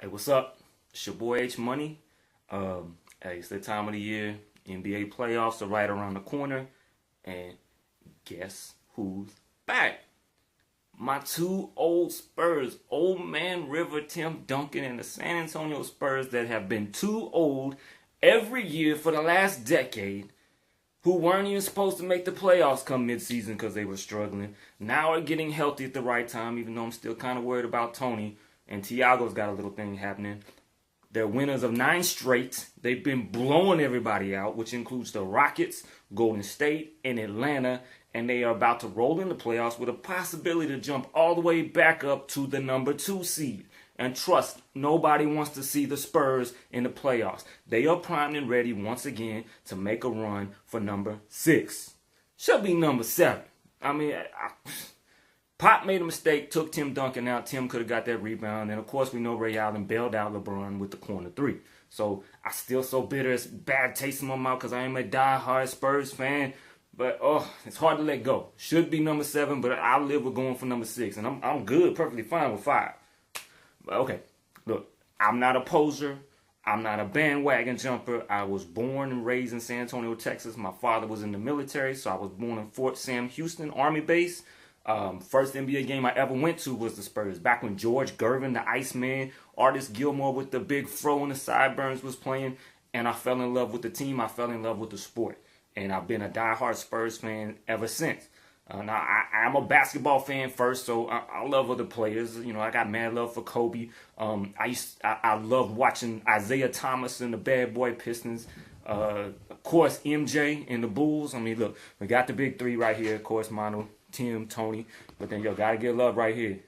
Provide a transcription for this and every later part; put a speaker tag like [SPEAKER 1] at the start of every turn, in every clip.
[SPEAKER 1] Hey, what's up? It's your boy H Money. Hey, it's the time of the year. NBA playoffs are right around the corner. And guess who's back? My two old Spurs, Old Man River Tim Duncan and the San Antonio Spurs that have been too old every year for the last decade, who weren't even supposed to make the playoffs come midseason because they were struggling, now are getting healthy at the right time, even though I'm still kind of worried about Tony. And Tiago's got a little thing happening. They're winners of 9 straight. They've been blowing everybody out, which includes the Rockets, Golden State, and Atlanta. And they are about to roll in the playoffs with a possibility to jump all the way back up to the number 2 seed. And trust, nobody wants to see the Spurs in the playoffs. They are primed and ready once again to make a run for number 6. Should be number 7. Pop made a mistake, took Tim Duncan out. Tim could have got that rebound. And, of course, we know Ray Allen bailed out LeBron with the corner 3. So, I still so bitter. It's bad taste in my mouth because I am a diehard Spurs fan. But, it's hard to let go. Should be number 7, but I'll live with going for number 6. And I'm good, perfectly fine with 5. But, okay, look, I'm not a poser. I'm not a bandwagon jumper. I was born and raised in San Antonio, Texas. My father was in the military, so I was born in Fort Sam Houston Army Base. First NBA game I ever went to was the Spurs. Back when George Gervin, the Iceman, Artis Gilmore with the big fro and the sideburns was playing. And I fell in love with the team. I fell in love with the sport. And I've been a diehard Spurs fan ever since. Now, I'm a basketball fan first, so I love other players. You know, I got mad love for Kobe. I love watching Isaiah Thomas and the Bad Boy Pistons. Of course, MJ and the Bulls. I mean, look, we got the big 3 right here. Of course, Manu, Tim, Tony. But then, gotta get love right here.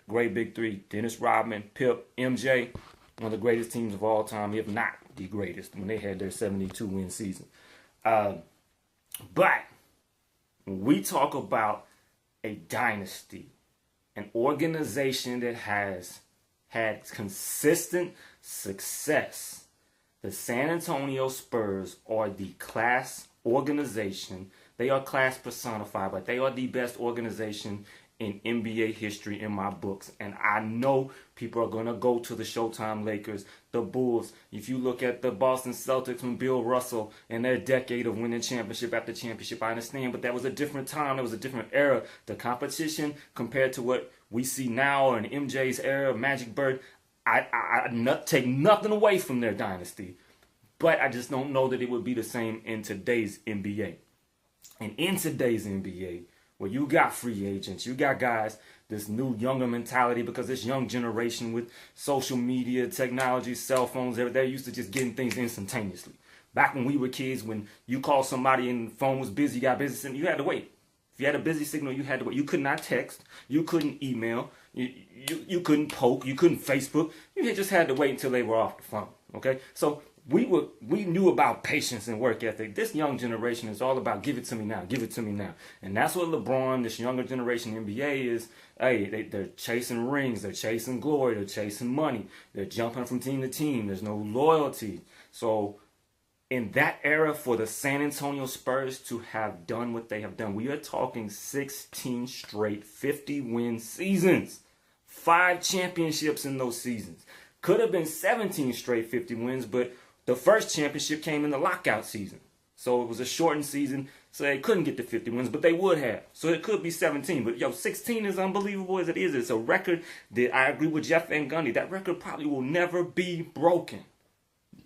[SPEAKER 1] Great big 3. Dennis Rodman, Pip, MJ. One of the greatest teams of all time, if not the greatest, when they had their 72-win season. But when we talk about a dynasty, an organization that has had consistent success, the San Antonio Spurs are the class organization. They are class personified, but they are the best organization in NBA history in my books. And I know people are going to go to the Showtime Lakers, the Bulls. If you look at the Boston Celtics when Bill Russell and their decade of winning championship after championship, I understand, but that was a different time. That was a different era. The competition compared to what we see now in MJ's era, Magic Bird, I take nothing away from their dynasty. But I just don't know that it would be the same in today's NBA. And in today's NBA, where you got free agents, you got guys, this new younger mentality, because this young generation with social media, technology, cell phones, they're used to just getting things instantaneously. Back when we were kids, when you called somebody and the phone was busy, got busy, you had to wait. If you had a busy signal, you had to wait. You could not text. You couldn't email. You couldn't poke. You couldn't Facebook. You just had to wait until they were off the phone. Okay? So we knew about patience and work ethic. This young generation is all about give it to me now, give it to me now. And that's what LeBron, this younger generation NBA is. Hey, they're chasing rings, they're chasing glory, they're chasing money. They're jumping from team to team. There's no loyalty. So in that era, for the San Antonio Spurs to have done what they have done, we are talking 16 straight 50-win seasons. 5 championships in those seasons. Could have been 17 straight 50 wins, but the first championship came in the lockout season. So it was a shortened season, so they couldn't get to 50 wins, but they would have. So it could be 17. But, 16 is unbelievable as it is. It's a record that I agree with Jeff Van Gundy. That record probably will never be broken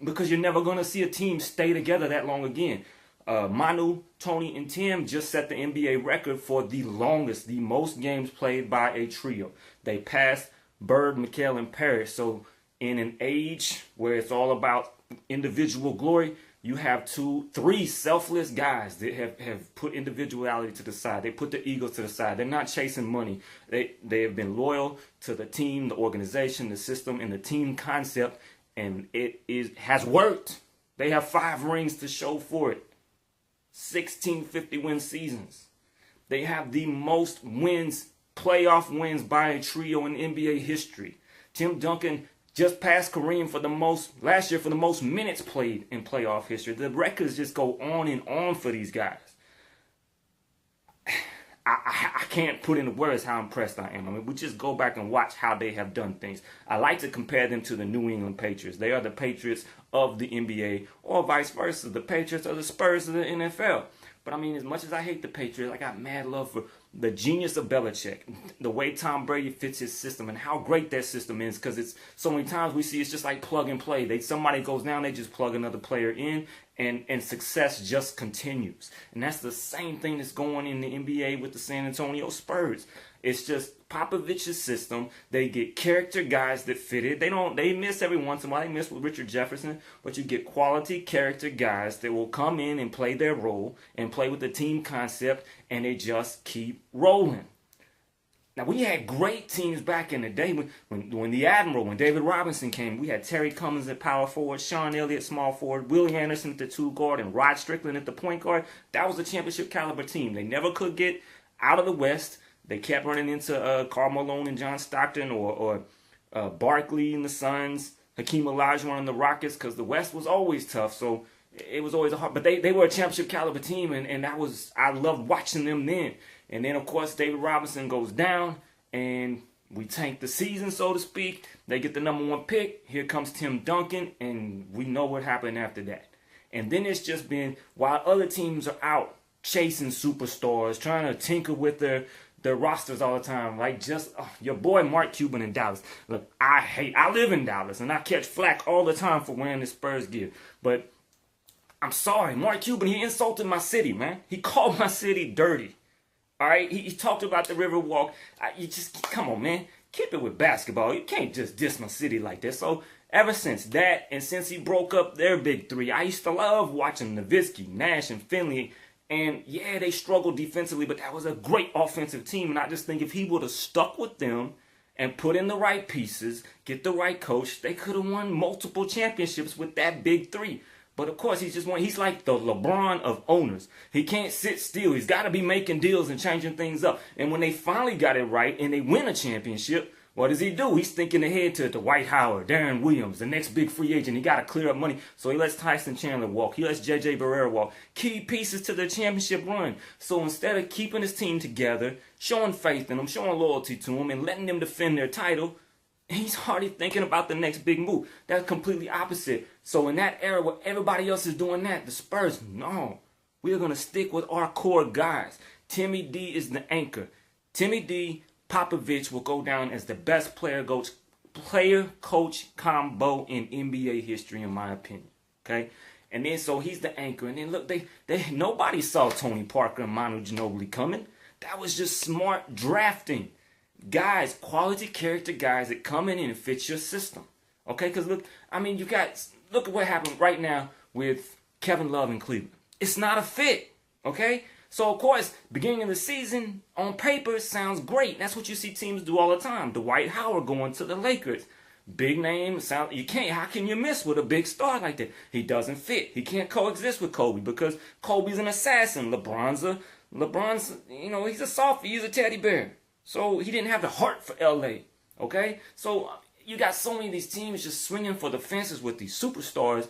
[SPEAKER 1] because you're never going to see a team stay together that long again. Manu, Tony, and Tim just set the NBA record for the longest, the most games played by a trio. They passed Bird, McHale, and Parrish. So in an age where it's all about individual glory, you have 3 selfless guys that have put individuality to the side. They put the egos to the side. They're not chasing money. They have been loyal to the team, the organization, the system, and the team concept, and it has worked. They have 5 rings to show for it. 16 50-win seasons. They have the most wins, playoff wins by a trio in NBA history. Tim Duncan just passed Kareem last year for the most minutes played in playoff history. The records just go on and on for these guys. I can't put into words how impressed I am. I mean, we just go back and watch how they have done things. I like to compare them to the New England Patriots. They are the Patriots of the NBA, or vice versa. The Patriots are the Spurs of the NFL. But I mean, as much as I hate the Patriots, I got mad love for the genius of Belichick, the way Tom Brady fits his system, and how great that system is. Because it's so many times we see it's just like plug and play. Somebody goes down, they just plug another player in, and success just continues. And that's the same thing that's going in the NBA with the San Antonio Spurs. It's just Popovich's system. They get character guys that fit it. They miss every once in a while. They miss with Richard Jefferson, but you get quality character guys that will come in and play their role and play with the team concept, and they just keep rolling. Now, we had great teams back in the day when the Admiral, when David Robinson came. We had Terry Cummings at power forward, Sean Elliott small forward, Willie Anderson at the 2 guard, and Rod Strickland at the point guard. That was a championship caliber team. They never could get out of the West. They kept running into Karl Malone and John Stockton, or Barkley and the Suns, Hakeem Olajuwon and the Rockets, because the West was always tough. So it was always a hard. But they were a championship caliber team, and I loved watching them then. And then, of course, David Robinson goes down, and we tank the season, so to speak. They get the #1 pick. Here comes Tim Duncan, and we know what happened after that. And then it's just been, while other teams are out chasing superstars, trying to tinker with their rosters all the time, like your boy Mark Cuban in Dallas. Look, I live in Dallas, and I catch flack all the time for wearing the Spurs gear. But I'm sorry, Mark Cuban, he insulted my city, man. He called my city dirty. All right, he talked about the Riverwalk. You just, come on, man. Keep it with basketball. You can't just diss my city like this. So ever since that, and since he broke up their big three, I used to love watching Nowitzki, Nash, and Finley. And yeah, they struggled defensively, but that was a great offensive team. And I just think if he would have stuck with them and put in the right pieces, get the right coach, they could have won multiple championships with that big three. But of course, he's like the LeBron of owners. He can't sit still. He's got to be making deals and changing things up. And when they finally got it right and they win a championship, what does he do? He's thinking ahead to Dwight Howard, Darren Williams, the next big free agent. He got to clear up money. So he lets Tyson Chandler walk. He lets J.J. Barrera walk. Key pieces to the championship run. So instead of keeping his team together, showing faith in them, showing loyalty to them, and letting them defend their title, he's already thinking about the next big move. That's completely opposite. So in that era where everybody else is doing that, the Spurs, no. We're going to stick with our core guys. Timmy D is the anchor. Timmy D, Popovich will go down as the best player-coach combo in NBA history, in my opinion. Okay? And then so he's the anchor. And then look, nobody saw Tony Parker and Manu Ginobili coming. That was just smart drafting. Guys, quality character guys that come in and fit your system. Okay? Because look at what happened right now with Kevin Love in Cleveland. It's not a fit. Okay? So, of course, beginning of the season, on paper, sounds great. That's what you see teams do all the time. Dwight Howard going to the Lakers. Big name. How can you miss with a big star like that? He doesn't fit. He can't coexist with Kobe because Kobe's an assassin. LeBron's, he's a softie. He's a teddy bear. So, he didn't have the heart for L.A., okay? So, you got so many of these teams just swinging for the fences with these superstars,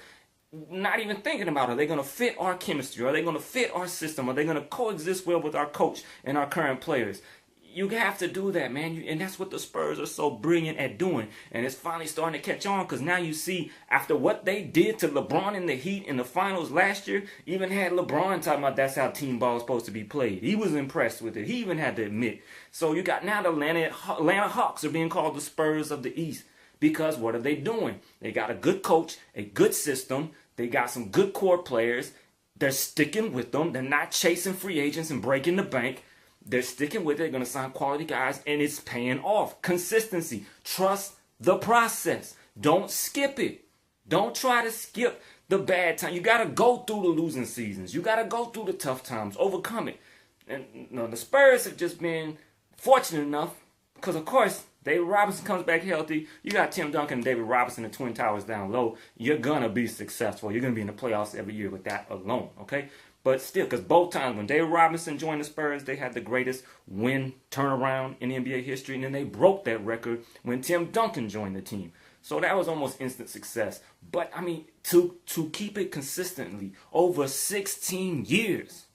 [SPEAKER 1] not even thinking about, are they going to fit our chemistry? Are they going to fit our system? Are they going to coexist well with our coach and our current players? You have to do that, man. And that's what the Spurs are so brilliant at doing. And it's finally starting to catch on because now you see, after what they did to LeBron in the Heat in the finals last year, even had LeBron talking about that's how team ball is supposed to be played. He was impressed with it. He even had to admit. So you got now the Atlanta Hawks are being called the Spurs of the East. Because what are they doing? They got a good coach, a good system. They got some good core players. They're sticking with them. They're not chasing free agents and breaking the bank. They're sticking with it. They're going to sign quality guys, and it's paying off. Consistency. Trust the process. Don't skip it. Don't try to skip the bad time. You got to go through the losing seasons. You got to go through the tough times. Overcome it. And the Spurs have just been fortunate enough because, of course, David Robinson comes back healthy. You got Tim Duncan and David Robinson, the Twin Towers down low. You're going to be successful. You're going to be in the playoffs every year with that alone, okay? But still, because both times when David Robinson joined the Spurs, they had the greatest win turnaround in NBA history. And then they broke that record when Tim Duncan joined the team. So that was almost instant success. But, I mean, to keep it consistently over 16 years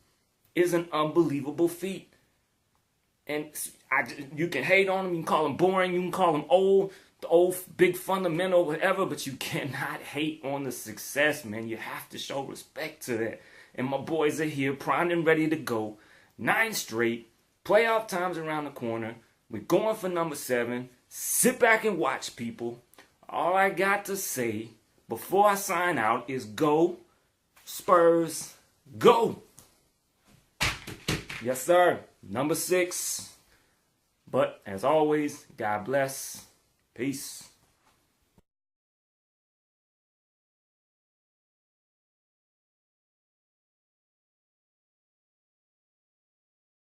[SPEAKER 1] is an unbelievable feat. And you can hate on them, you can call them boring, you can call them old, the old big fundamental, whatever, but you cannot hate on the success, man. You have to show respect to that. And my boys are here, primed and ready to go. 9 straight, playoff time's around the corner. We're going for number 7. Sit back and watch, people. All I got to say before I sign out is go, Spurs, go! Yes, sir. Number 6. But as always, God bless. Peace.